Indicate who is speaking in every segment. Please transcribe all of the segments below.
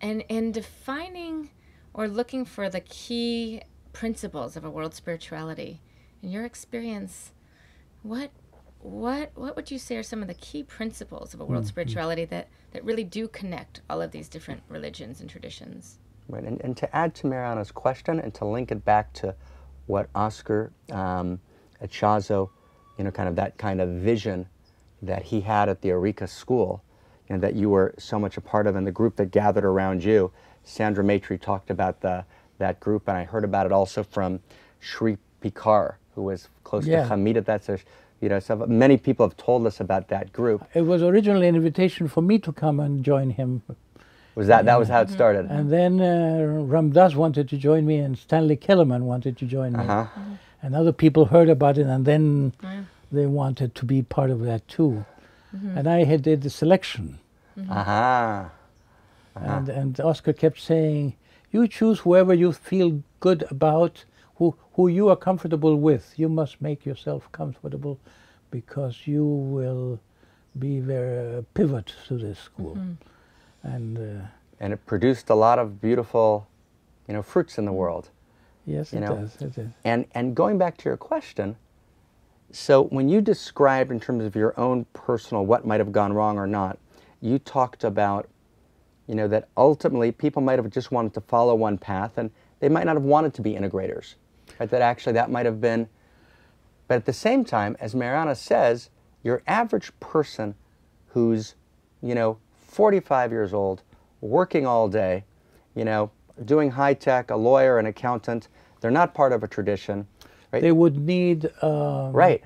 Speaker 1: And defining or looking for the key principles of a world spirituality, in your experience, what would you say are some of the key principles of a world spirituality that really do connect all of these different religions and traditions?
Speaker 2: Right, and to add to Mariana's question and to link it back to what Oscar Echazo, kind of that kind of vision that he had at the Eureka School, and that you were so much a part of, and the group that gathered around you. Sandra Maitre talked about that group, and I heard about it also from Shri Pikar, who was close to Hamida. That's so many people have told us about that group.
Speaker 3: It was originally an invitation for me to come and join him.
Speaker 2: That was how it started?
Speaker 3: And then Ram Dass wanted to join me, and Stanley Kellerman wanted to join me. And other people heard about it, and then they wanted to be part of that too. And I did the selection. And Oscar kept saying, you choose whoever you feel good about, who you are comfortable with. You must make yourself comfortable, because you will be the pivot to this school. And
Speaker 2: it produced a lot of beautiful, fruits in the world.
Speaker 3: Yes, it does. It does.
Speaker 2: And going back to your question, so when you described in terms of your own personal what might have gone wrong or not, you talked about, that ultimately people might have just wanted to follow one path, and they might not have wanted to be integrators. Right? That actually that might have been, but at the same time, as Mariana says, your average person who's, 45 years old, working all day, doing high tech, a lawyer, an accountant, they're not part of a tradition. Right?
Speaker 3: They would need a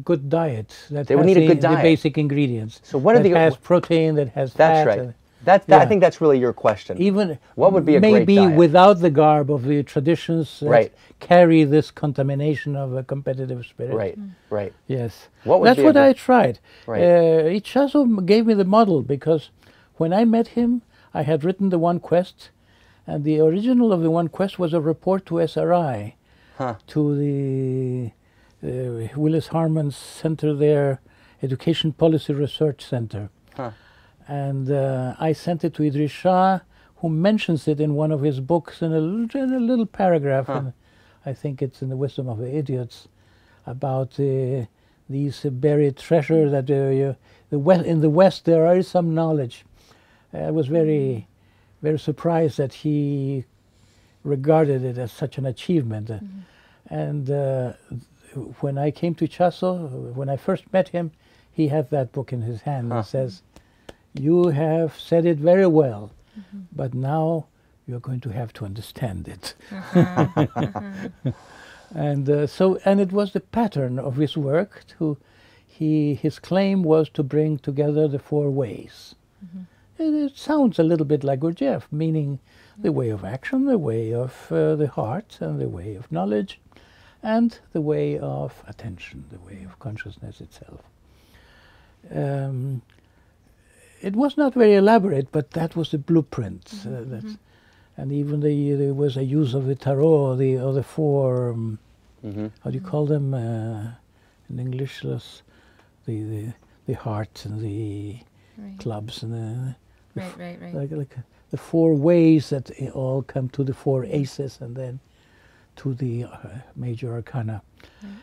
Speaker 3: good diet that has the basic ingredients.
Speaker 2: So what are the
Speaker 3: has protein, that has
Speaker 2: that's
Speaker 3: fat.
Speaker 2: Right. I think that's really your question.
Speaker 3: Even
Speaker 2: what would be a great diet?
Speaker 3: Maybe without the garb of the traditions that carry this contamination of a competitive spirit.
Speaker 2: Right, right.
Speaker 3: Yes.
Speaker 2: That's
Speaker 3: what I tried.
Speaker 2: Right.
Speaker 3: Ichazo gave me the model, because when I met him, I had written the One Quest, and the original of the One Quest was a report to SRI, to the Willis Harman's center there, Education Policy Research Center. And I sent it to Idris Shah, who mentions it in one of his books in a little paragraph, and I think it's in The Wisdom of the Idiots, about these buried treasure that in the West there is some knowledge. I was very, very surprised that he regarded it as such an achievement. And when I came to Chaso, when I first met him, he had that book in his hand and says, you have said it very well, but now you're going to have to understand it. And it was the pattern of his work. His claim was to bring together the four ways. It sounds a little bit like Gurdjieff, meaning the way of action, the way of the heart, and the way of knowledge, and the way of attention, the way of consciousness itself. It was not very elaborate, but that was the blueprint. And even there was a use of the tarot, the four, how do you call them in English? The heart and the clubs and the like the four ways that all come to the four aces and then to the major arcana.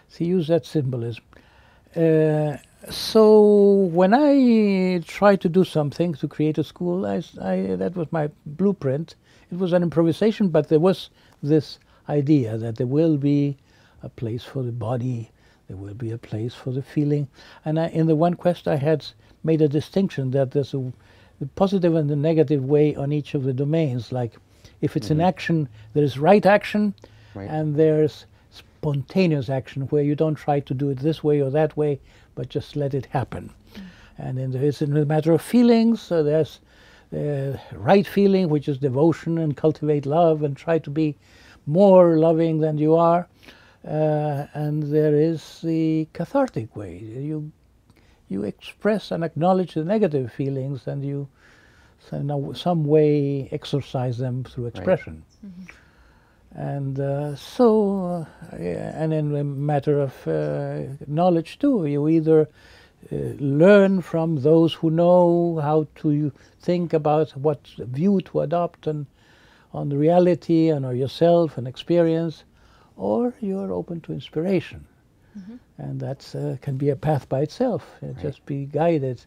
Speaker 3: So he used that symbolism. So when I tried to do something to create a school, that was my blueprint. It was an improvisation, but there was this idea that there will be a place for the body, there will be a place for the feeling. And in the One Quest I had made a distinction that there's the positive and the negative way on each of the domains. Like if it's an action, there's right action, and there's spontaneous action where you don't try to do it this way or that way, but just let it happen. And then it's in the matter of feelings, so there's right feeling, which is devotion and cultivate love and try to be more loving than you are. And there is the cathartic way. You express and acknowledge the negative feelings, and you some way exercise them through expression. And and in the matter of knowledge too, you either learn from those who know how to think about what view to adopt and on the reality and on yourself and experience, or you're open to inspiration.
Speaker 1: Mm-hmm.
Speaker 3: And that can be a path by itself.
Speaker 2: Right.
Speaker 3: Just be guided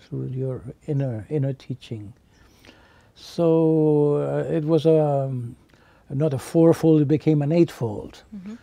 Speaker 3: through your inner teaching. So it was not a fourfold, it became an eightfold.
Speaker 1: Mm-hmm.